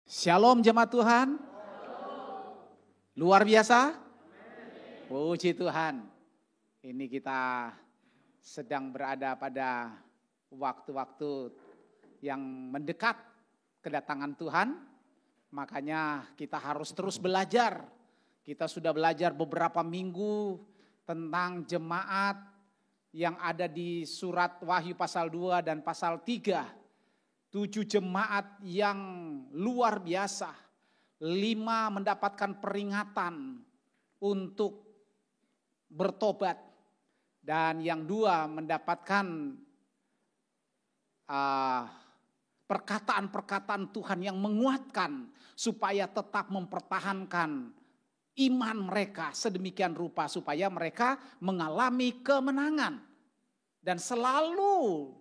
Shalom jemaat Tuhan. Luar biasa. Puji Tuhan. Ini kita sedang berada pada waktu-waktu yang mendekat kedatangan Tuhan. Makanya kita harus terus belajar. Kita sudah belajar beberapa minggu tentang jemaat yang ada di surat Wahyu pasal 2 dan pasal 3. 7 jemaat yang luar biasa. 5 mendapatkan peringatan untuk bertobat. Dan yang 2 mendapatkan perkataan-perkataan Tuhan yang menguatkan supaya tetap mempertahankan iman mereka sedemikian rupa supaya mereka mengalami kemenangan. Dan selalu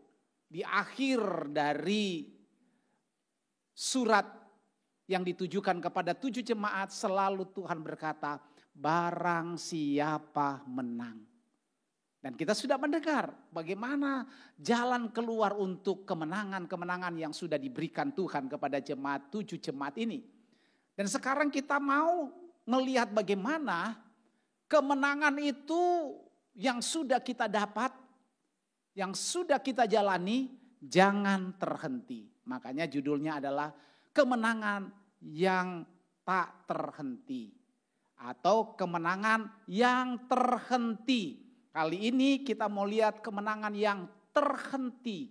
di akhir dari surat yang ditujukan kepada 7 jemaat selalu Tuhan berkata, barang siapa menang. Dan kita sudah mendengar bagaimana jalan keluar untuk kemenangan-kemenangan yang sudah diberikan Tuhan kepada jemaat 7 jemaat ini. Dan sekarang kita mau melihat bagaimana kemenangan itu yang sudah kita dapat, yang sudah kita jalani, jangan terhenti. Makanya judulnya adalah kemenangan yang tak terhenti. Atau kemenangan yang terhenti. Kali ini kita mau lihat kemenangan yang terhenti.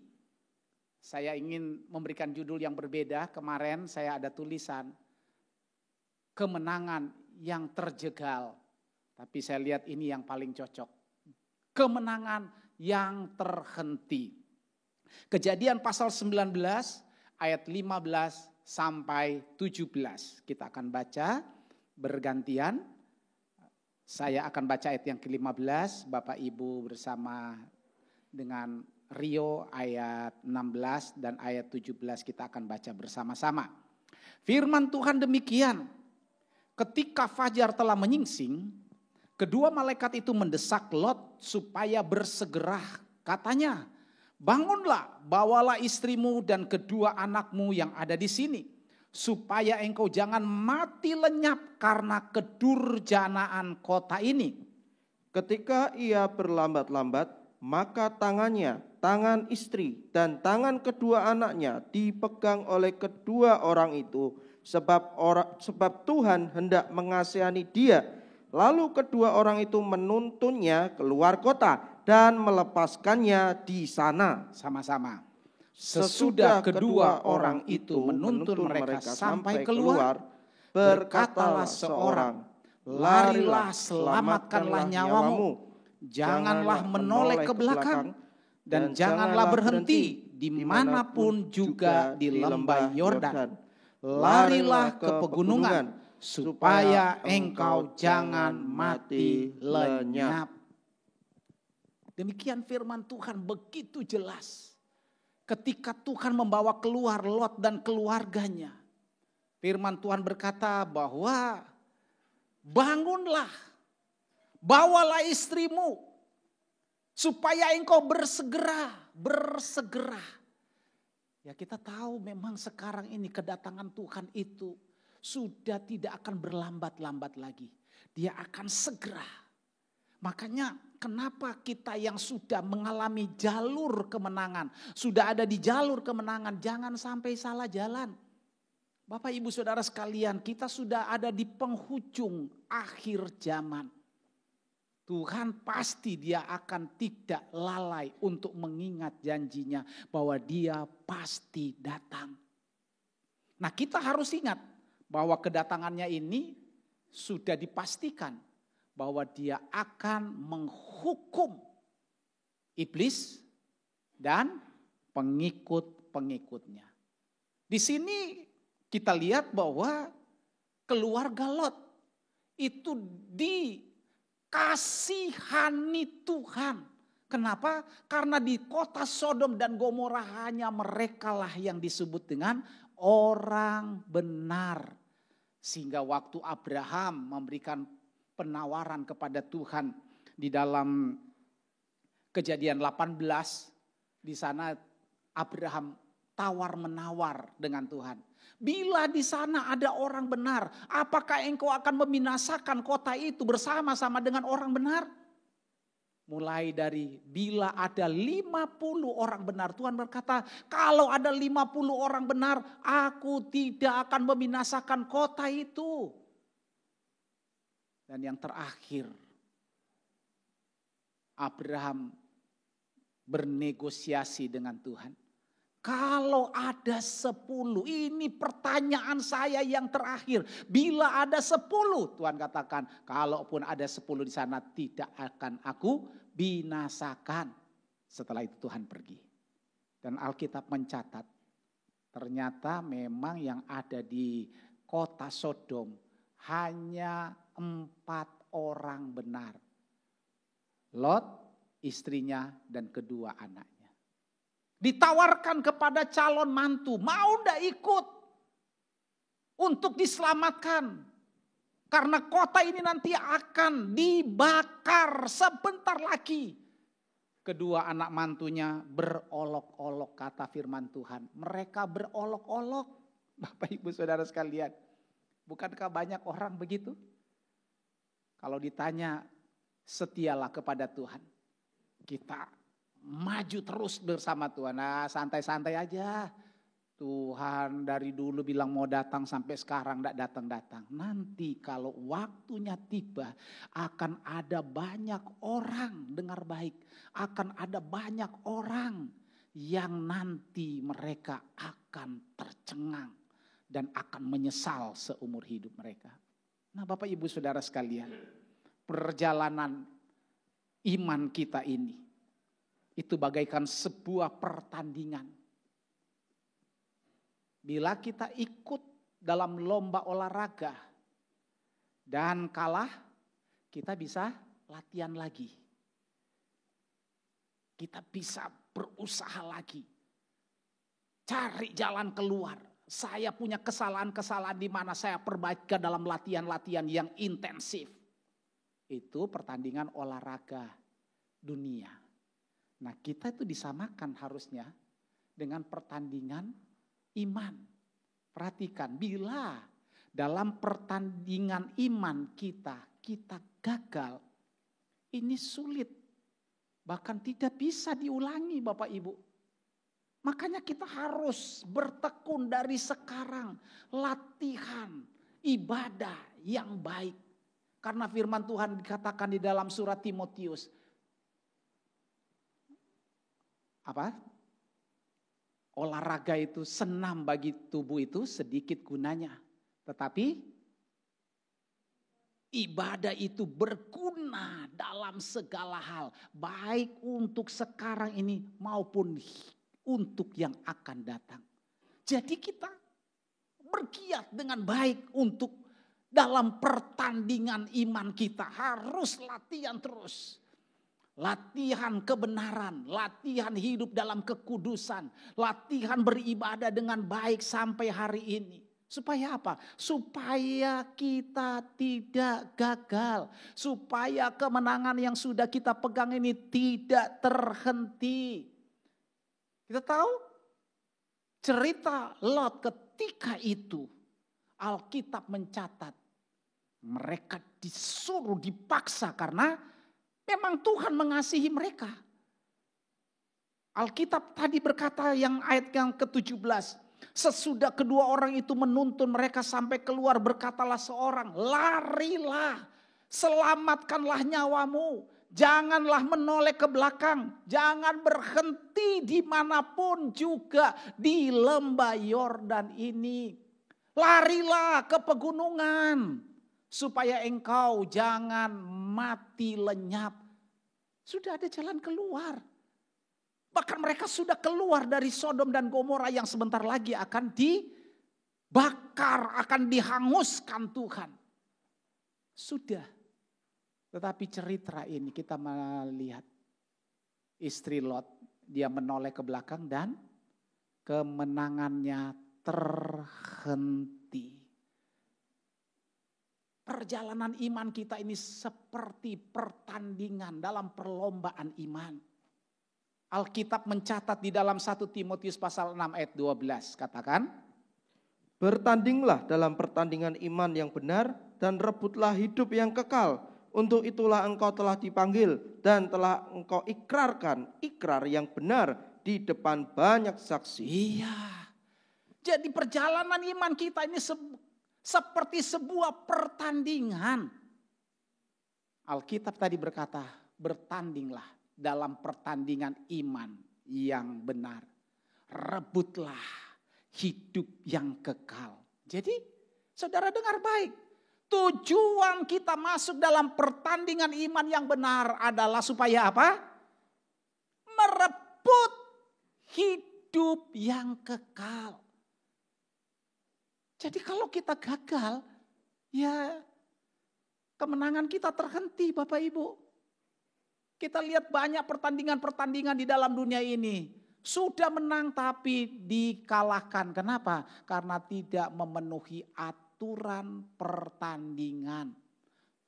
Saya ingin memberikan judul yang berbeda. Kemarin saya ada tulisan kemenangan yang terjegal. Tapi saya lihat ini yang paling cocok. Kemenangan yang terhenti. Kejadian pasal 19 ayat 15 sampai 17. Kita akan baca bergantian. Saya akan baca ayat yang ke-15, Bapak Ibu bersama dengan Rio ayat 16 dan ayat 17 kita akan baca bersama-sama. Firman Tuhan demikian, ketika fajar telah menyingsing, kedua malaikat itu mendesak Lot supaya bersegera. Katanya, bangunlah, bawalah istrimu dan kedua anakmu yang ada di sini. Supaya engkau jangan mati lenyap karena kedurjanaan kota ini. Ketika ia berlambat-lambat, maka tangannya, tangan istri dan tangan kedua anaknya dipegang oleh kedua orang itu. Sebab Tuhan hendak mengasihani dia. Lalu kedua orang itu menuntunnya keluar kota dan melepaskannya di sana. Sama-sama. Sesudah kedua orang itu menuntun mereka sampai keluar, berkatalah seorang, larilah, selamatkanlah nyawamu. Janganlah menoleh ke belakang dan janganlah berhenti dimanapun juga di lembah Yordan. Larilah ke pegunungan supaya engkau jangan mati lenyap. Demikian firman Tuhan begitu jelas. Ketika Tuhan membawa keluar Lot dan keluarganya. Firman Tuhan berkata bahwa bangunlah, bawalah istrimu supaya engkau bersegera. Ya kita tahu memang sekarang ini kedatangan Tuhan itu sudah tidak akan berlambat-lambat lagi. Dia akan segera. Makanya kenapa kita yang sudah mengalami jalur kemenangan, sudah ada di jalur kemenangan, jangan sampai salah jalan. Bapak Ibu Saudara sekalian, kita sudah ada di penghujung akhir zaman. Tuhan pasti dia akan tidak lalai untuk mengingat janjinya bahwa dia pasti datang. Nah kita harus ingat bahwa kedatangannya ini sudah dipastikan bahwa dia akan menghukum iblis dan pengikut-pengikutnya. Di sini kita lihat bahwa keluarga Lot itu dikasihani Tuhan. Kenapa? Karena di kota Sodom dan Gomora hanya merekalah yang disebut dengan orang benar. Sehingga waktu Abraham memberikan penawaran kepada Tuhan di dalam Kejadian 18, di sana Abraham tawar-menawar dengan Tuhan. Bila di sana ada orang benar, apakah engkau akan membinasakan kota itu bersama-sama dengan orang benar? Mulai dari bila ada 50 orang benar, Tuhan berkata, kalau ada 50 orang benar, aku tidak akan membinasakan kota itu. Dan yang terakhir, Abraham bernegosiasi dengan Tuhan. Kalau ada 10, ini pertanyaan saya yang terakhir. Bila ada 10, Tuhan katakan, kalaupun ada 10 di sana tidak akan aku binasakan. Setelah itu Tuhan pergi. Dan Alkitab mencatat, ternyata memang yang ada di kota Sodom hanya 4 orang benar. Lot, istrinya, dan kedua anaknya. Ditawarkan kepada calon mantu, mau ndak ikut untuk diselamatkan. Karena kota ini nanti akan dibakar sebentar lagi. Kedua anak mantunya berolok-olok, kata firman Tuhan. Mereka berolok-olok. Bapak Ibu Saudara sekalian, bukankah banyak orang begitu? Kalau ditanya, setialah kepada Tuhan. Kita maju terus bersama Tuhan. Nah, santai-santai aja. Tuhan dari dulu bilang mau datang sampai sekarang tidak datang-datang. Nanti kalau waktunya tiba akan ada banyak orang, dengar baik. Akan ada banyak orang yang nanti mereka akan tercengang dan akan menyesal seumur hidup mereka. Nah, Bapak Ibu Saudara sekalian, perjalanan iman kita ini itu bagaikan sebuah pertandingan. Bila kita ikut dalam lomba olahraga dan kalah, kita bisa latihan lagi. Kita bisa berusaha lagi. Cari jalan keluar. Saya punya kesalahan-kesalahan di mana saya perbaiki dalam latihan-latihan yang intensif. Itu pertandingan olahraga dunia. Nah, kita itu disamakan harusnya dengan pertandingan iman. Perhatikan, bila dalam pertandingan iman kita gagal, ini sulit. Bahkan tidak bisa diulangi Bapak Ibu. Makanya kita harus bertekun dari sekarang. Latihan ibadah yang baik. Karena firman Tuhan dikatakan di dalam surat Timotius. Olahraga itu senam bagi tubuh itu sedikit gunanya. Tetapi ibadah itu berguna dalam segala hal. Baik untuk sekarang ini maupun untuk yang akan datang. Jadi kita bergiat dengan baik untuk dalam pertandingan iman kita. Harus latihan terus. Latihan kebenaran, latihan hidup dalam kekudusan, latihan beribadah dengan baik sampai hari ini. Supaya apa? Supaya kita tidak gagal. Supaya kemenangan yang sudah kita pegang ini tidak terhenti. Kita tahu cerita Lot ketika itu. Alkitab mencatat mereka disuruh dipaksa karena memang Tuhan mengasihi mereka. Alkitab tadi berkata yang ayat yang ke-17. Sesudah kedua orang itu menuntun mereka sampai keluar, berkatalah seorang, larilah, selamatkanlah nyawamu. Janganlah menoleh ke belakang, jangan berhenti dimanapun juga di lembah Yordan ini. Larilah ke pegunungan supaya engkau jangan mati lenyap. Sudah ada jalan keluar. Bahkan mereka sudah keluar dari Sodom dan Gomora yang sebentar lagi akan dibakar, akan dihanguskan Tuhan. Sudah. Tetapi cerita ini kita melihat istri Lot, dia menoleh ke belakang dan kemenangannya terhenti. Perjalanan iman kita ini seperti pertandingan dalam perlombaan iman. Alkitab mencatat di dalam 1 Timotius pasal 6 ayat 12. Katakan, bertandinglah dalam pertandingan iman yang benar dan rebutlah hidup yang kekal. Untuk itulah engkau telah dipanggil dan telah engkau ikrarkan ikrar yang benar di depan banyak saksi. Iya. Jadi perjalanan iman kita ini seperti sebuah pertandingan. Alkitab tadi berkata, bertandinglah dalam pertandingan iman yang benar. Rebutlah hidup yang kekal. Jadi saudara dengar baik. Tujuan kita masuk dalam pertandingan iman yang benar adalah supaya apa? Merebut hidup yang kekal. Jadi kalau kita gagal, ya kemenangan kita terhenti Bapak Ibu. Kita lihat banyak pertandingan-pertandingan di dalam dunia ini. Sudah menang tapi dikalahkan. Kenapa? Karena tidak memenuhi aturan pertandingan.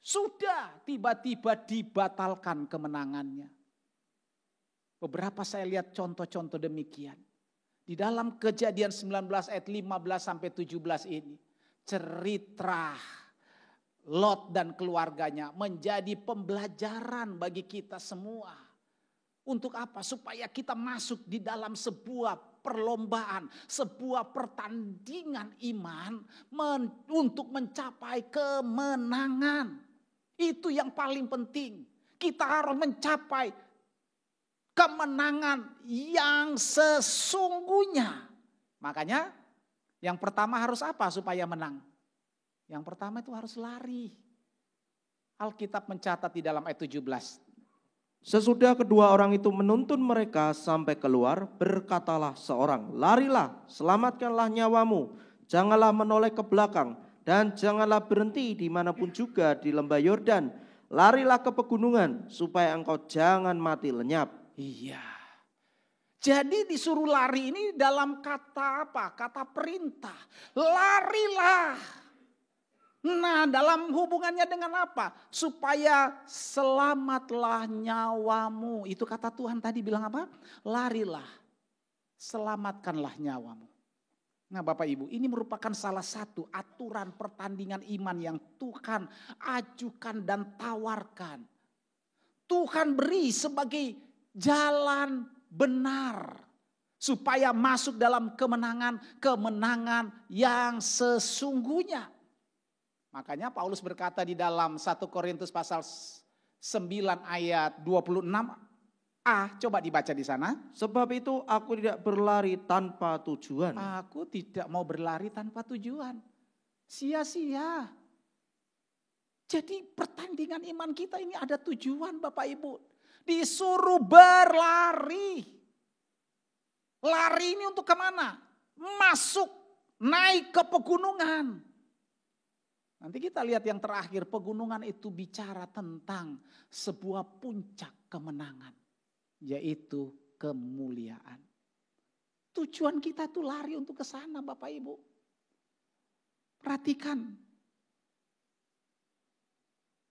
Sudah tiba-tiba dibatalkan kemenangannya. Beberapa saya lihat contoh-contoh demikian. Di dalam Kejadian 19 ayat 15 sampai 17 ini. Cerita Lot dan keluarganya menjadi pembelajaran bagi kita semua. Untuk apa? Supaya kita masuk di dalam sebuah perlombaan, sebuah pertandingan iman untuk mencapai kemenangan. Itu yang paling penting. Kita harus mencapai kemenangan yang sesungguhnya. Makanya yang pertama harus apa supaya menang? Yang pertama itu harus lari. Alkitab mencatat di dalam ayat 17. Sesudah kedua orang itu menuntun mereka sampai keluar, berkatalah seorang, larilah, selamatkanlah nyawamu, janganlah menoleh ke belakang, dan janganlah berhenti dimanapun juga di lembah Yordan. Larilah ke pegunungan, supaya engkau jangan mati lenyap. Iya. Jadi disuruh lari ini dalam kata apa? Kata perintah. Larilah. Nah, dalam hubungannya dengan apa? Supaya selamatlah nyawamu. Itu kata Tuhan tadi bilang apa? Larilah, selamatkanlah nyawamu. Nah Bapak Ibu, ini merupakan salah satu aturan pertandingan iman yang Tuhan ajukan dan tawarkan. Tuhan beri sebagai jalan benar. Supaya masuk dalam kemenangan yang sesungguhnya. Makanya Paulus berkata di dalam 1 Korintus pasal 9 ayat 26a, coba dibaca di sana. Sebab itu aku tidak berlari tanpa tujuan. Aku tidak mau berlari tanpa tujuan. Sia-sia. Jadi pertandingan iman kita ini ada tujuan Bapak Ibu. Disuruh berlari. Lari ini untuk kemana? Masuk, naik ke pegunungan. Nanti kita lihat yang terakhir, pegunungan itu bicara tentang sebuah puncak kemenangan. Yaitu kemuliaan. Tujuan kita itu lari untuk ke sana Bapak Ibu. Perhatikan.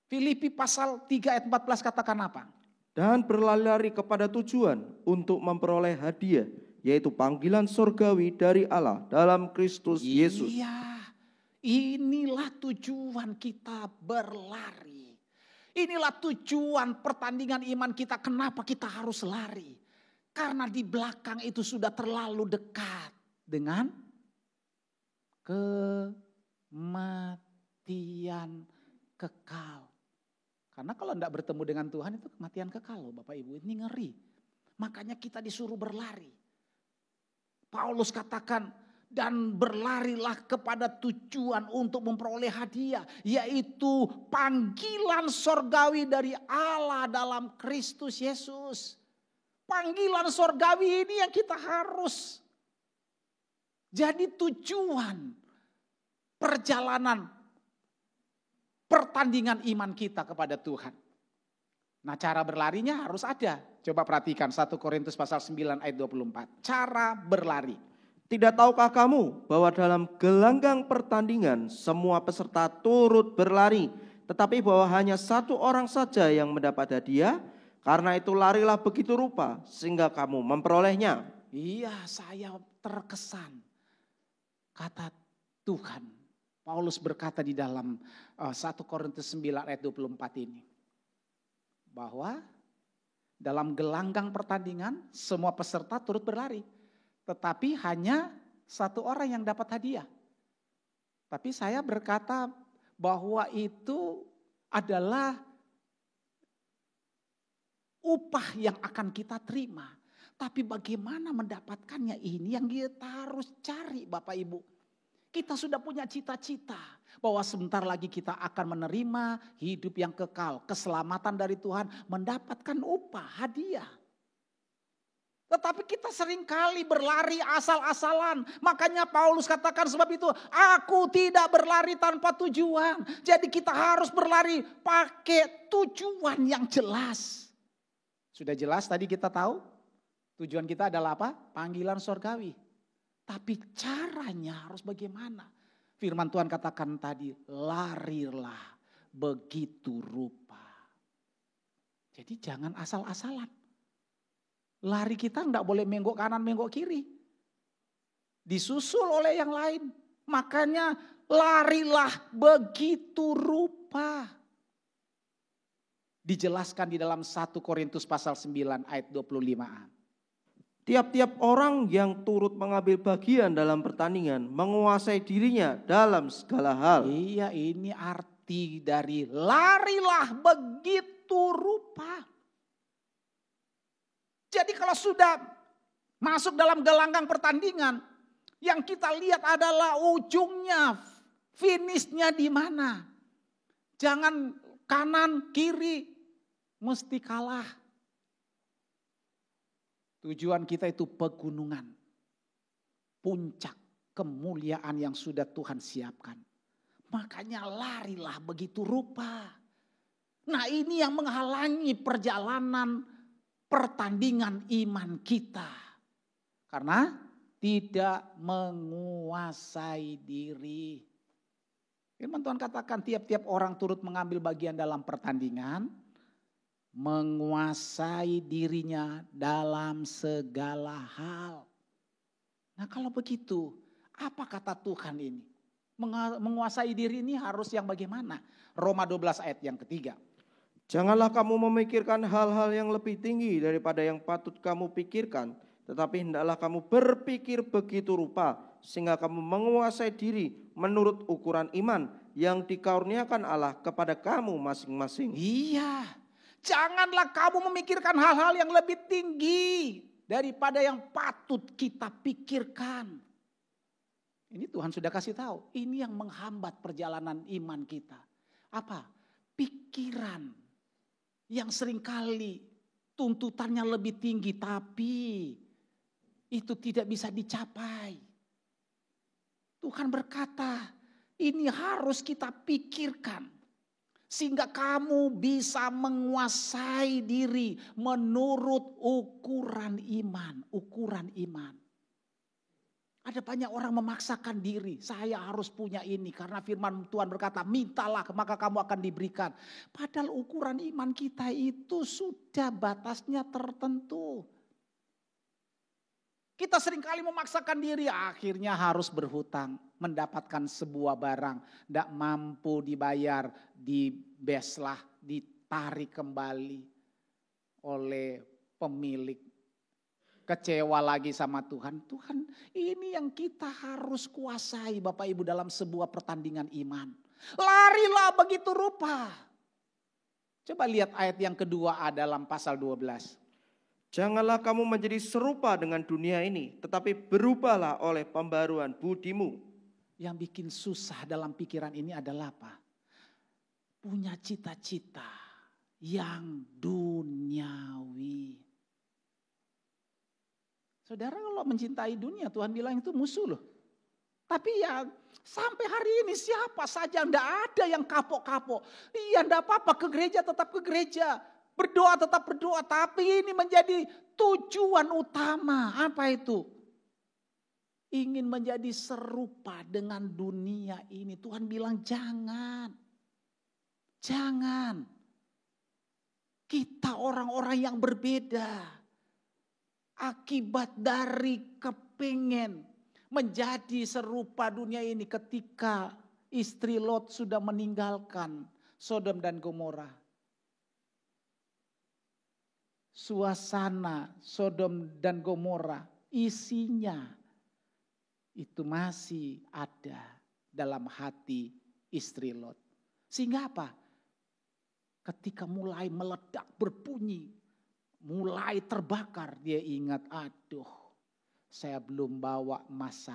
Filipi pasal 3 ayat 14 katakan apa? Dan berlari-lari kepada tujuan untuk memperoleh hadiah. Yaitu panggilan surgawi dari Allah dalam Kristus Yesus. Iya. Inilah tujuan kita berlari. Inilah tujuan pertandingan iman kita. Kenapa kita harus lari? Karena di belakang itu sudah terlalu dekat dengan kematian kekal. Karena kalau tidak bertemu dengan Tuhan itu kematian kekal loh Bapak Ibu. Ini ngeri. Makanya kita disuruh berlari. Paulus katakan, dan berlarilah kepada tujuan untuk memperoleh hadiah. Yaitu panggilan sorgawi dari Allah dalam Kristus Yesus. Panggilan sorgawi ini yang kita harus jadi tujuan perjalanan pertandingan iman kita kepada Tuhan. Nah cara berlarinya harus ada. Coba perhatikan 1 Korintus pasal 9 ayat 24. Cara berlari. Tidak tahukah kamu bahwa dalam gelanggang pertandingan semua peserta turut berlari, tetapi bahwa hanya satu orang saja yang mendapat hadiah? Karena itu larilah begitu rupa sehingga kamu memperolehnya. Iya, saya terkesan kata Tuhan. Paulus berkata di dalam 1 Korintus 9 ayat 24 ini. Bahwa dalam gelanggang pertandingan semua peserta turut berlari. Tetapi hanya satu orang yang dapat hadiah. Tapi saya berkata bahwa itu adalah upah yang akan kita terima. Tapi bagaimana mendapatkannya, ini yang kita harus cari Bapak Ibu. Kita sudah punya cita-cita bahwa sebentar lagi kita akan menerima hidup yang kekal, keselamatan dari Tuhan, mendapatkan upah, hadiah. Tetapi kita seringkali berlari asal-asalan. Makanya Paulus katakan sebab itu, aku tidak berlari tanpa tujuan. Jadi kita harus berlari pakai tujuan yang jelas. Sudah jelas tadi kita tahu tujuan kita adalah apa? Panggilan surgawi. Tapi caranya harus bagaimana? Firman Tuhan katakan tadi, larilah begitu rupa. Jadi jangan asal-asalan. Lari kita enggak boleh menggok kanan, menggok kiri. Disusul oleh yang lain. Makanya larilah begitu rupa. Dijelaskan di dalam 1 Korintus pasal 9 ayat 25a. Tiap-tiap orang yang turut mengambil bagian dalam pertandingan menguasai dirinya dalam segala hal. Iya, ini arti dari larilah begitu rupa. Jadi kalau sudah masuk dalam gelanggang pertandingan, yang kita lihat adalah ujungnya, finishnya di mana. Jangan kanan, kiri, mesti kalah. Tujuan kita itu pegunungan, puncak kemuliaan yang sudah Tuhan siapkan. Makanya larilah begitu rupa. Nah ini yang menghalangi perjalanan pertandingan iman kita. Karena tidak menguasai diri. Firman Tuhan katakan tiap-tiap orang turut mengambil bagian dalam pertandingan. Menguasai dirinya dalam segala hal. Nah kalau begitu, apa kata Tuhan ini? Menguasai diri ini harus yang bagaimana? Roma 12 ayat yang ketiga. Janganlah kamu memikirkan hal-hal yang lebih tinggi daripada yang patut kamu pikirkan. Tetapi hendaklah kamu berpikir begitu rupa, sehingga kamu menguasai diri menurut ukuran iman yang dikaruniakan Allah kepada kamu masing-masing. Iya. Janganlah kamu memikirkan hal-hal yang lebih tinggi daripada yang patut kita pikirkan. Ini Tuhan sudah kasih tahu. Ini yang menghambat perjalanan iman kita. Apa? Pikiran yang seringkali tuntutannya lebih tinggi tapi itu tidak bisa dicapai. Tuhan berkata, ini harus kita pikirkan. Sehingga kamu bisa menguasai diri menurut ukuran iman. Ada banyak orang memaksakan diri, saya harus punya ini karena firman Tuhan berkata, mintalah maka kamu akan diberikan. Padahal ukuran iman kita itu sudah batasnya tertentu. Kita seringkali memaksakan diri, akhirnya harus berhutang. Mendapatkan sebuah barang, tidak mampu dibayar, dibeslah, ditarik kembali oleh pemilik. Kecewa lagi sama Tuhan. Tuhan, ini yang kita harus kuasai Bapak Ibu dalam sebuah pertandingan iman. Larilah begitu rupa. Coba lihat ayat yang kedua dalam pasal 12. Janganlah kamu menjadi serupa dengan dunia ini, tetapi berubahlah oleh pembaruan budimu. Yang bikin susah dalam pikiran ini adalah apa? Punya cita-cita yang duniawi. Saudara kalau mencintai dunia, Tuhan bilang itu musuh loh. Tapi ya sampai hari ini siapa saja, enggak ada yang kapok-kapok. Iya enggak apa-apa, ke gereja tetap ke gereja. Berdoa tetap berdoa, tapi ini menjadi tujuan utama. Apa itu? Ingin menjadi serupa dengan dunia ini. Tuhan bilang jangan. Jangan. Kita orang-orang yang berbeda. Akibat dari kepingin menjadi serupa dunia ini ketika istri Lot sudah meninggalkan Sodom dan Gomora. Suasana Sodom dan Gomora isinya itu masih ada dalam hati istri Lot. Sehingga apa? Ketika mulai meledak berbunyi, mulai terbakar, dia ingat, aduh, saya belum bawa emas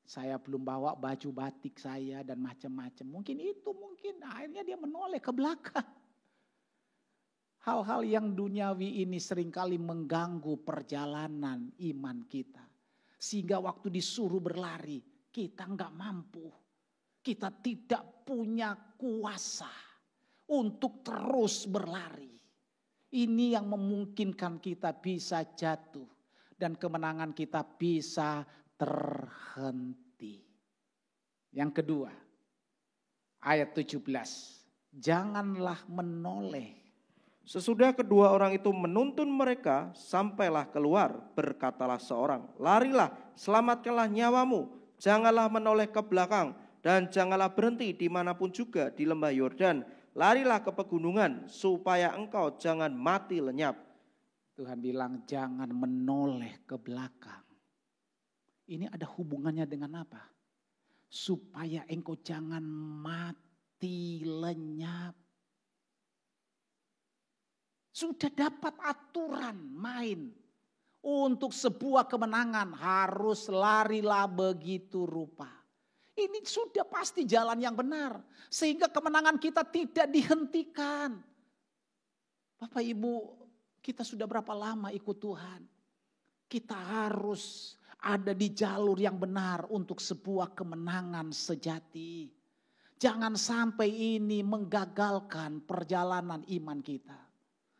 saya belum bawa baju batik saya dan macam-macam. Mungkin akhirnya dia menoleh ke belakang. Hal-hal yang duniawi ini seringkali mengganggu perjalanan iman kita. Sehingga waktu disuruh berlari, kita enggak mampu. Kita tidak punya kuasa untuk terus berlari. Ini yang memungkinkan kita bisa jatuh. Dan kemenangan kita bisa terhenti. Yang kedua, ayat 17. Janganlah menoleh. Sesudah kedua orang itu menuntun mereka, sampailah keluar, berkatalah seorang, larilah, selamatkanlah nyawamu, janganlah menoleh ke belakang, dan janganlah berhenti dimanapun juga di lembah Yordan, larilah ke pegunungan, supaya engkau jangan mati lenyap. Tuhan bilang jangan menoleh ke belakang. Ini ada hubungannya dengan apa? Supaya engkau jangan mati lenyap. Sudah dapat aturan main. Untuk sebuah kemenangan harus larilah begitu rupa. Ini sudah pasti jalan yang benar. Sehingga kemenangan kita tidak dihentikan. Bapak Ibu, kita sudah berapa lama ikut Tuhan? Kita harus ada di jalur yang benar untuk sebuah kemenangan sejati. Jangan sampai ini menggagalkan perjalanan iman kita.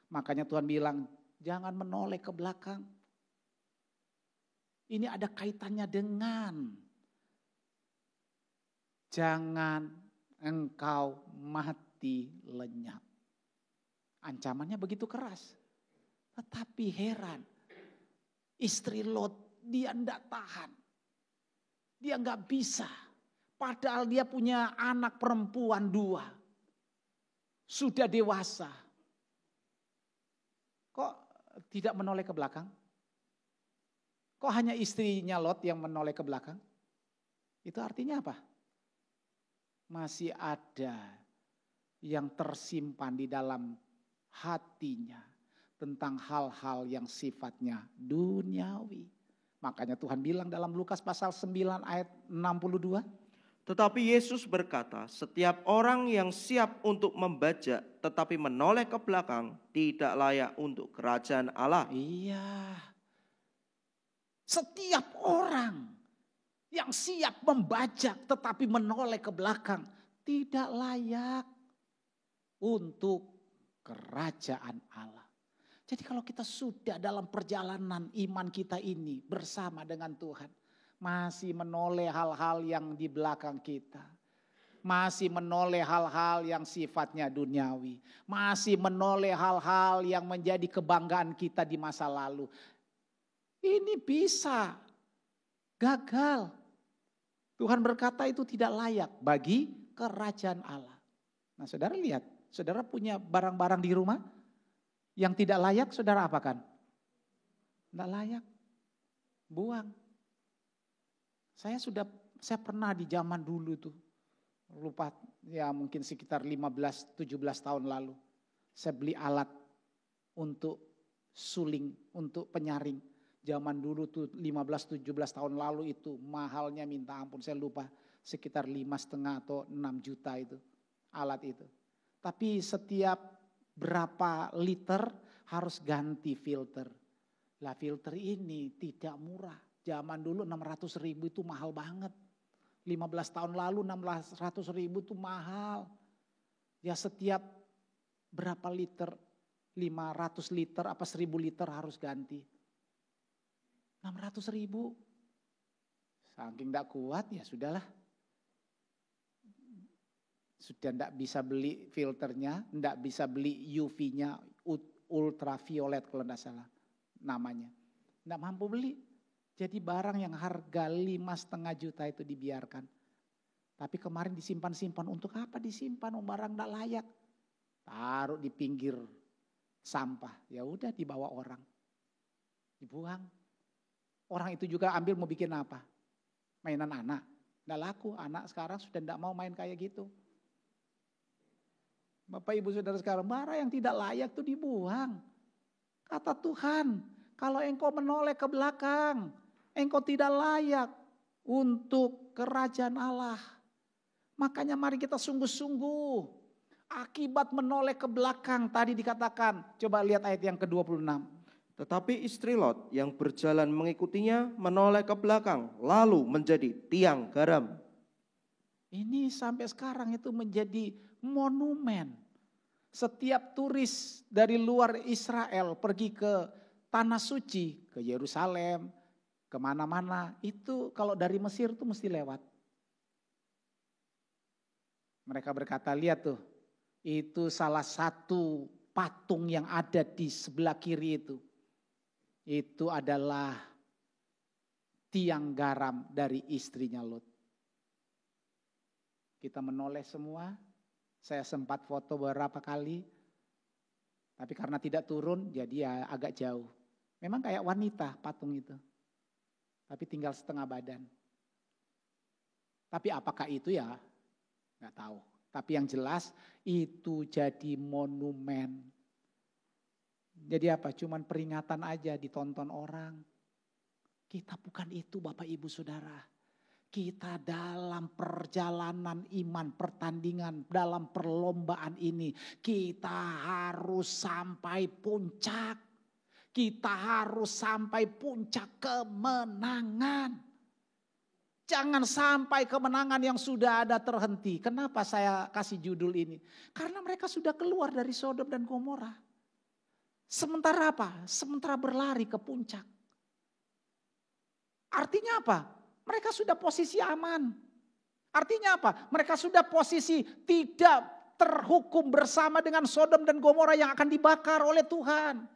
Makanya Tuhan bilang, jangan menoleh ke belakang. Ini ada kaitannya dengan jangan engkau mati lenyap. Ancamannya begitu keras. Tetapi heran, istri Lot dia tidak tahan. Dia nggak bisa. Padahal dia punya anak perempuan 2. Sudah dewasa. Kok tidak menoleh ke belakang? Kok hanya istrinya Lot yang menoleh ke belakang? Itu artinya apa? Masih ada yang tersimpan di dalam hatinya tentang hal-hal yang sifatnya duniawi. Makanya Tuhan bilang dalam Lukas pasal 9 ayat 62. Tetapi Yesus berkata, setiap orang yang siap untuk membajak tetapi menoleh ke belakang tidak layak untuk kerajaan Allah. Iya. Setiap orang yang siap membajak tetapi menoleh ke belakang tidak layak untuk kerajaan Allah. Jadi kalau kita sudah dalam perjalanan iman kita ini bersama dengan Tuhan, masih menoleh hal-hal yang di belakang kita. Masih menoleh hal-hal yang sifatnya duniawi. Masih menoleh hal-hal yang menjadi kebanggaan kita di masa lalu. Ini bisa gagal. Tuhan berkata itu tidak layak bagi kerajaan Allah. Nah saudara lihat, saudara punya barang-barang di rumah yang tidak layak, saudara apakan? Tidak layak, buang. Saya pernah di zaman dulu tuh, lupa ya mungkin sekitar 15-17 tahun lalu. Saya beli alat untuk suling, untuk penyaring. Zaman dulu tuh 15-17 tahun lalu itu mahalnya minta ampun, saya lupa sekitar 5,5 atau 6 juta itu alat itu. Tapi setiap berapa liter harus ganti filter. Lah filter ini tidak murah. Zaman dulu 600.000 itu mahal banget. 15 tahun lalu 600.000 itu mahal. Ya setiap berapa liter, 500 liter apa 1.000 liter harus ganti. 600.000. Saking gak kuat ya sudahlah. Sudah tidak bisa beli filternya, tidak bisa beli UV-nya, ultraviolet kalau tidak salah namanya. Tidak mampu beli. Jadi barang yang harga 5,5 juta itu dibiarkan. Tapi kemarin disimpan-simpan. Untuk apa disimpan? Barang tidak layak. Taruh di pinggir sampah. Ya udah dibawa orang. Dibuang. Orang itu juga ambil mau bikin apa? Mainan anak. Tidak laku. Anak sekarang sudah tidak mau main kayak gitu. Bapak ibu saudara sekarang, barang yang tidak layak itu dibuang. Kata Tuhan, kalau engkau menoleh ke belakang, engkau tidak layak untuk kerajaan Allah. Makanya mari kita sungguh-sungguh. Akibat menoleh ke belakang tadi dikatakan. Coba lihat ayat yang ke-26. Tetapi istri Lot yang berjalan mengikutinya menoleh ke belakang, lalu menjadi tiang garam. Ini sampai sekarang itu menjadi monumen. Setiap turis dari luar Israel pergi ke Tanah Suci, ke Yerusalem, kemana-mana. Itu kalau dari Mesir itu mesti lewat. Mereka berkata, lihat tuh, itu salah satu patung yang ada di sebelah kiri itu. Itu adalah tiang garam dari istrinya Lot. Kita menoleh semua, saya sempat foto beberapa kali, tapi karena tidak turun jadi ya agak jauh. Memang kayak wanita patung itu, tapi tinggal setengah badan. Tapi apakah itu ya nggak tahu. Tapi yang jelas itu jadi monumen. Jadi apa? Cuman peringatan aja ditonton orang. Kita bukan itu Bapak Ibu Saudara. Kita dalam perjalanan iman, pertandingan, dalam perlombaan ini. Kita harus sampai puncak. Kita harus sampai puncak kemenangan. Jangan sampai kemenangan yang sudah ada terhenti. Kenapa saya kasih judul ini? Karena mereka sudah keluar dari Sodom dan Gomora. Sementara apa? Sementara berlari ke puncak. Artinya apa? Mereka sudah posisi aman. Artinya apa? Mereka sudah posisi tidak terhukum bersama dengan Sodom dan Gomora yang akan dibakar oleh Tuhan.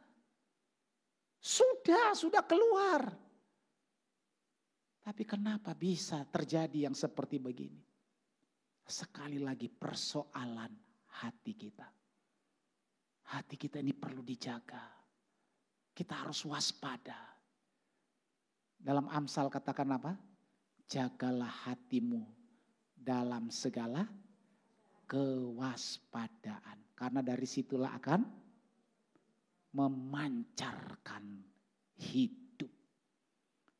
Sudah keluar. Tapi kenapa bisa terjadi yang seperti begini? Sekali lagi persoalan hati kita. Hati kita ini perlu dijaga. Kita harus waspada. Dalam Amsal katakan apa? Jagalah hatimu dalam segala kewaspadaan. Karena dari situlah akan memancarkan hidup.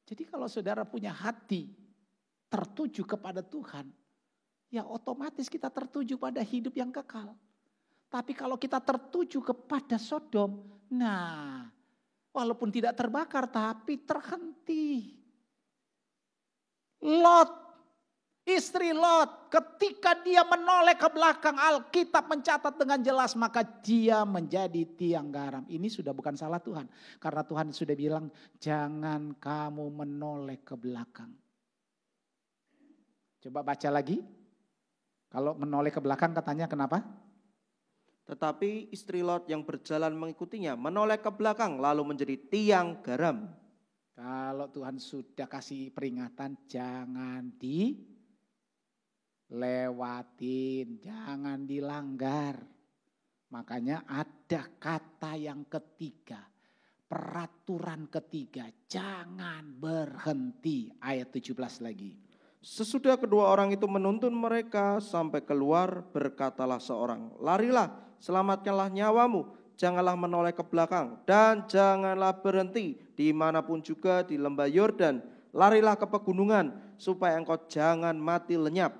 Jadi kalau saudara punya hati tertuju kepada Tuhan, ya otomatis kita tertuju pada hidup yang kekal. Tapi kalau kita tertuju kepada Sodom, nah walaupun tidak terbakar tapi terhenti. Lot, istri Lot, ketika dia menoleh ke belakang, Alkitab mencatat dengan jelas, maka dia menjadi tiang garam. Ini sudah bukan salah Tuhan, karena Tuhan sudah bilang jangan kamu menoleh ke belakang. Coba baca lagi. Kalau menoleh ke belakang katanya kenapa? Tetapi istri Lot yang berjalan mengikutinya menoleh ke belakang lalu menjadi tiang garam. Kalau Tuhan sudah kasih peringatan jangan dilewatin, jangan dilanggar. Makanya ada kata yang ketiga, peraturan ketiga, jangan berhenti. Ayat 17 lagi. Sesudah kedua orang itu menuntun mereka sampai keluar, berkatalah seorang, larilah, selamatkanlah nyawamu, janganlah menoleh ke belakang, dan janganlah berhenti dimanapun juga di lembah Yordan. Larilah ke pegunungan, supaya engkau jangan mati lenyap.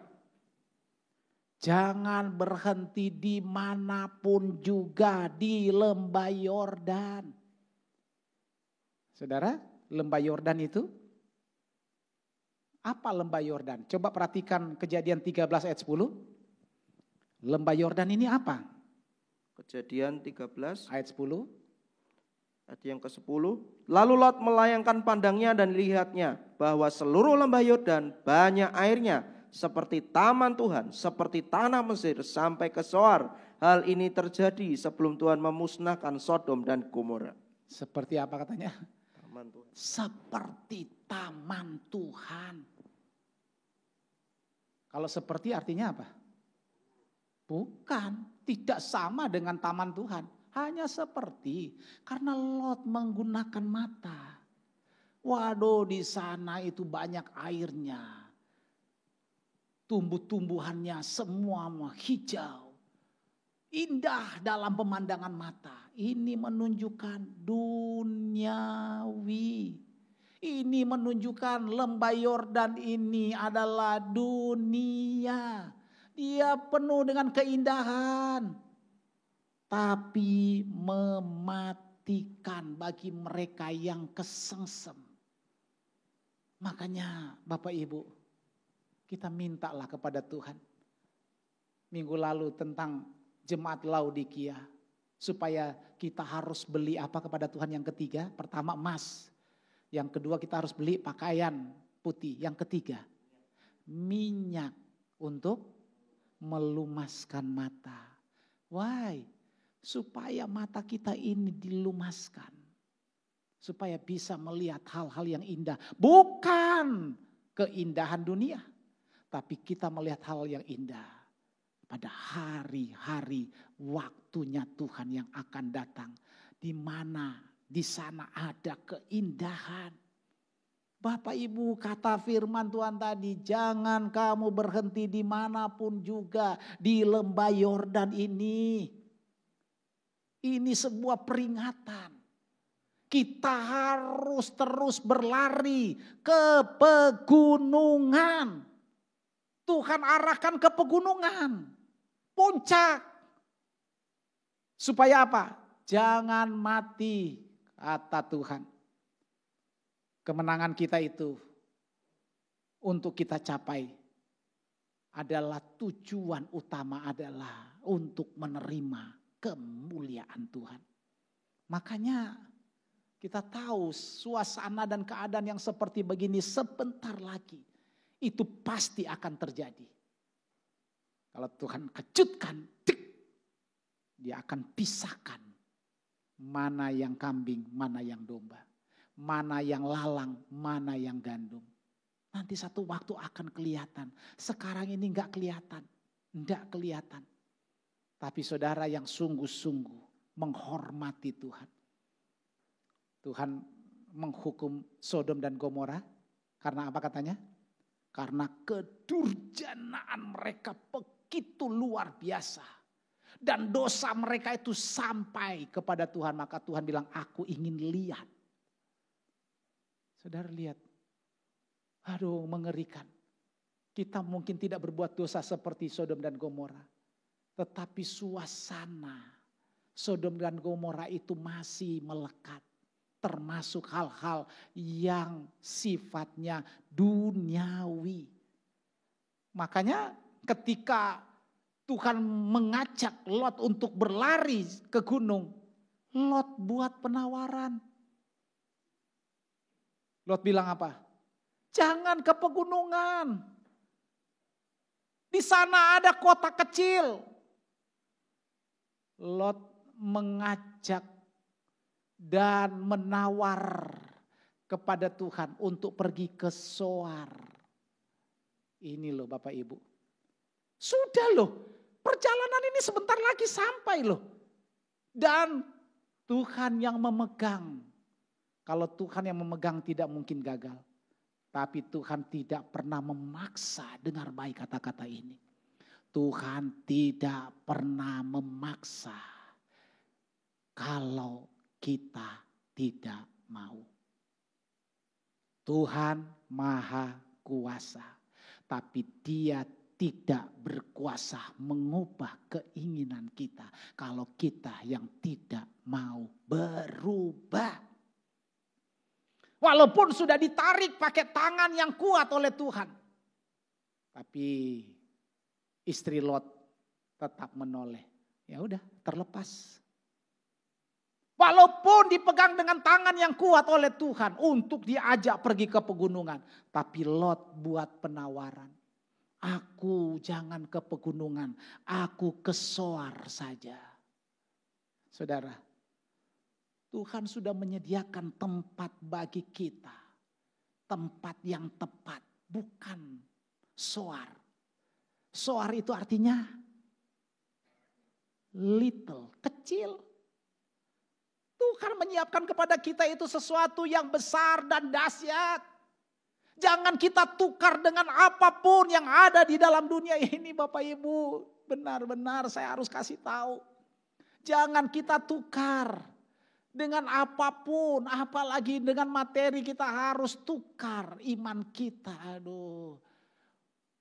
Jangan berhenti dimanapun juga di lembah Yordan. Saudara, lembah Yordan itu apa lembah Yordan? Coba perhatikan Kejadian 13 ayat 10. Lembah Yordan ini apa? Kejadian 13 ayat 10. Ayat yang ke-10. Lalu Lot melayangkan pandangnya dan lihatnya bahwa seluruh lembah Yordan banyak airnya seperti taman Tuhan, seperti tanah Mesir sampai ke Zoar. Hal ini terjadi sebelum Tuhan memusnahkan Sodom dan Gomora. Seperti apa katanya? Taman Tuhan. Seperti taman Tuhan. Kalau seperti artinya apa? Bukan, tidak sama dengan taman Tuhan. Hanya seperti, karena Lot menggunakan mata. Waduh, di sana itu banyak airnya. Tumbuh-tumbuhannya semua hijau. Indah dalam pemandangan mata. Ini menunjukkan duniawi. Ini menunjukkan lembah Yordan ini adalah dunia. Dia penuh dengan keindahan. Tapi mematikan bagi mereka yang kesengsem. Makanya Bapak Ibu, kita mintalah kepada Tuhan. Minggu lalu tentang jemaat Laodikia, supaya kita harus beli apa kepada Tuhan yang ketiga? Pertama emas, yang kedua kita harus beli pakaian putih, yang ketiga minyak untuk melumaskan mata. Why? Supaya mata kita ini dilumaskan, supaya bisa melihat hal-hal yang indah, bukan keindahan dunia, tapi kita melihat hal yang indah. Pada hari-hari waktunya Tuhan yang akan datang. Di mana di sana ada keindahan. Bapak Ibu, kata firman Tuhan tadi, jangan kamu berhenti dimanapun juga di lembah Yordan ini. Ini sebuah peringatan. Kita harus terus berlari ke pegunungan. Tuhan arahkan ke pegunungan. Puncak. Supaya apa? Jangan mati, kata Tuhan. Kemenangan kita itu untuk kita capai adalah tujuan utama adalah untuk menerima kemuliaan Tuhan. Makanya kita tahu suasana dan keadaan yang seperti begini sebentar lagi itu pasti akan terjadi. Kalau Tuhan kejutkan, dia akan pisahkan mana yang kambing, mana yang domba. Mana yang lalang, mana yang gandum. Nanti satu waktu akan kelihatan. Sekarang ini enggak kelihatan. Enggak kelihatan. Tapi saudara yang sungguh-sungguh menghormati Tuhan. Tuhan menghukum Sodom dan Gomora. Karena apa katanya? Karena kedurjanaan mereka begitu luar biasa. Dan dosa mereka itu sampai kepada Tuhan. Maka Tuhan bilang, aku ingin lihat. Saudara lihat. Aduh, mengerikan. Kita mungkin tidak berbuat dosa seperti Sodom dan Gomora. Tetapi suasana Sodom dan Gomora itu masih melekat. Termasuk hal-hal yang sifatnya duniawi. Makanya ketika Tuhan mengajak Lot untuk berlari ke gunung, Lot buat penawaran. Lot bilang apa? Jangan ke pegunungan. Di sana ada kota kecil. Lot mengajak dan menawar kepada Tuhan untuk pergi ke Zoar. Ini loh Bapak Ibu. Sudah loh, perjalanan ini sebentar lagi sampai loh. Dan Tuhan yang memegang. Kalau Tuhan yang memegang tidak mungkin gagal. Tapi Tuhan tidak pernah memaksa, dengar baik kata-kata ini. Tuhan tidak pernah memaksa kalau kita tidak mau. Tuhan Maha Kuasa, tapi Dia tidak berkuasa mengubah keinginan kita kalau kita yang tidak mau berubah. Walaupun sudah ditarik pakai tangan yang kuat oleh Tuhan. Tapi istri Lot tetap menoleh. Ya udah, terlepas. Walaupun dipegang dengan tangan yang kuat oleh Tuhan untuk diajak pergi ke pegunungan. Tapi Lot buat penawaran. Aku jangan ke pegunungan, aku ke Zoar saja. Saudara, Tuhan sudah menyediakan tempat bagi kita. Tempat yang tepat, bukan Zoar. Zoar itu artinya little, kecil. Tuhan menyiapkan kepada kita itu sesuatu yang besar dan dahsyat. Jangan kita tukar dengan apapun yang ada di dalam dunia ini, Bapak Ibu. Benar-benar saya harus kasih tahu. Jangan kita tukar dengan apapun, apalagi dengan materi. Kita harus tukar iman kita. Aduh.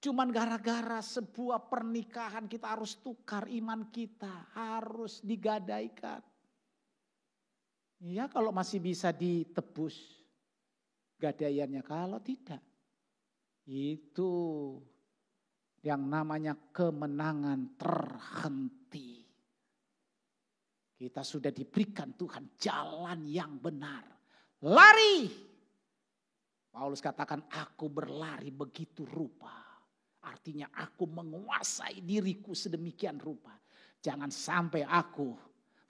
Cuman gara-gara sebuah pernikahan kita harus tukar iman kita. Harus digadaikan. Ya kalau masih bisa ditebus gadaiannya, kalau tidak, itu yang namanya kemenangan terhenti. Kita sudah diberikan Tuhan jalan yang benar. Lari. Paulus katakan, aku berlari begitu rupa. Artinya aku menguasai diriku sedemikian rupa. Jangan sampai aku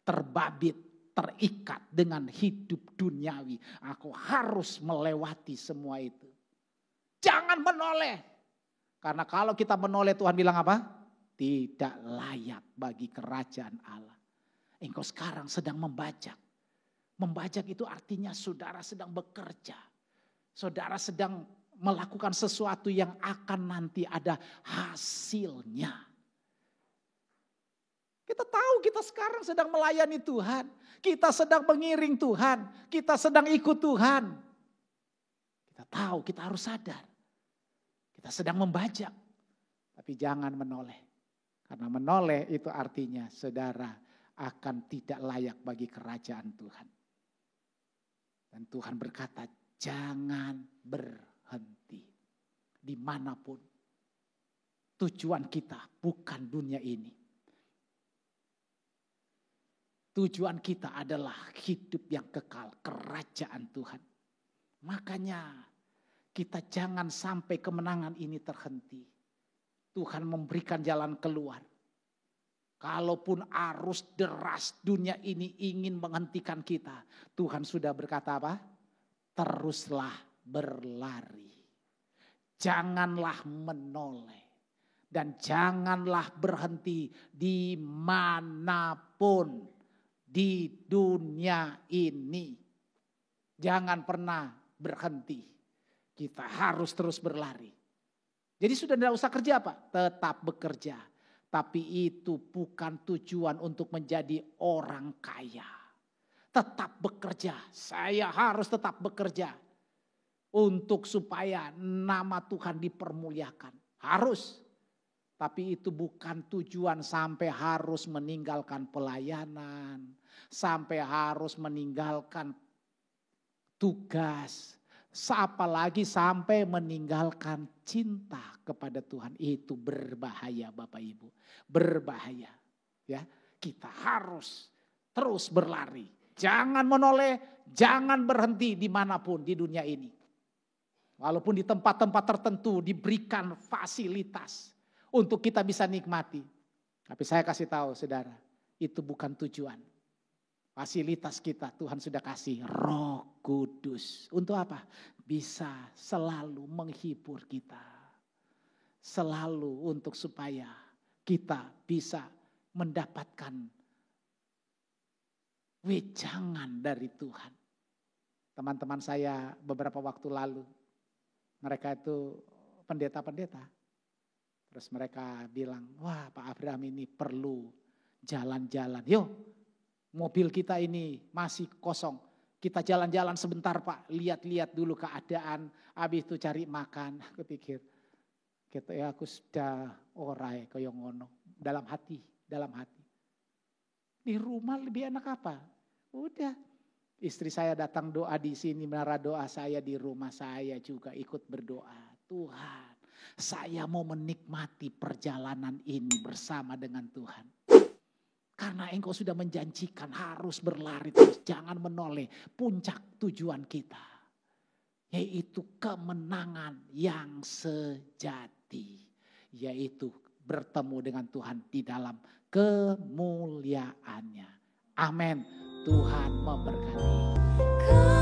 terbabit, terikat dengan hidup duniawi. Aku harus melewati semua itu. Jangan menoleh. Karena kalau kita menoleh, Tuhan bilang apa? Tidak layak bagi kerajaan Allah. Engkau sekarang sedang membajak. Membajak itu artinya saudara sedang bekerja. Saudara sedang melakukan sesuatu yang akan nanti ada hasilnya. Kita tahu kita sekarang sedang melayani Tuhan. Kita sedang mengiring Tuhan. Kita sedang ikut Tuhan. Kita tahu, kita harus sadar. Kita sedang membajak. Tapi jangan menoleh. Karena menoleh itu artinya saudara akan tidak layak bagi kerajaan Tuhan. Dan Tuhan berkata, jangan berhenti. Dimanapun. Tujuan kita bukan dunia ini. Tujuan kita adalah hidup yang kekal, kerajaan Tuhan. Makanya kita jangan sampai kemenangan ini terhenti. Tuhan memberikan jalan keluar. Kalaupun arus deras dunia ini ingin menghentikan kita, Tuhan sudah berkata apa? Teruslah berlari. Janganlah menoleh. Dan janganlah berhenti dimanapun. Di dunia ini. Jangan pernah berhenti. Kita harus terus berlari. Jadi sudah tidak usah kerja Pak. Tetap bekerja. Tapi itu bukan tujuan untuk menjadi orang kaya. Tetap bekerja. Saya harus tetap bekerja. Untuk supaya nama Tuhan dipermuliakan. Harus. Tapi itu bukan tujuan sampai harus meninggalkan pelayanan. Sampai harus meninggalkan tugas. Apalagi sampai meninggalkan cinta kepada Tuhan. Itu berbahaya Bapak Ibu. Berbahaya. Ya, kita harus terus berlari. Jangan menoleh, jangan berhenti dimanapun di dunia ini. Walaupun di tempat-tempat tertentu diberikan fasilitas. Untuk kita bisa nikmati. Tapi saya kasih tahu saudara, itu bukan tujuan. Fasilitas kita Tuhan sudah kasih Roh Kudus. Untuk apa? Bisa selalu menghibur kita. Selalu untuk supaya kita bisa mendapatkan wejangan dari Tuhan. Teman-teman saya beberapa waktu lalu, mereka itu pendeta-pendeta. Terus mereka bilang, wah Pak Abraham ini perlu jalan-jalan. Yuk, mobil kita ini masih kosong. Kita jalan-jalan sebentar Pak, lihat-lihat dulu keadaan. Habis itu cari makan. Aku pikir, gitu ya aku sudah orai kaya ngono. Dalam hati. Di rumah lebih enak apa? Udah. Istri saya datang doa di sini, menara doa saya di rumah saya juga ikut berdoa. Tuhan. Saya mau menikmati perjalanan ini bersama dengan Tuhan. Karena Engkau sudah menjanjikan harus berlari terus. Jangan menoleh puncak tujuan kita. Yaitu kemenangan yang sejati. yaitu bertemu dengan Tuhan di dalam kemuliaannya. Amin. Tuhan memberkati.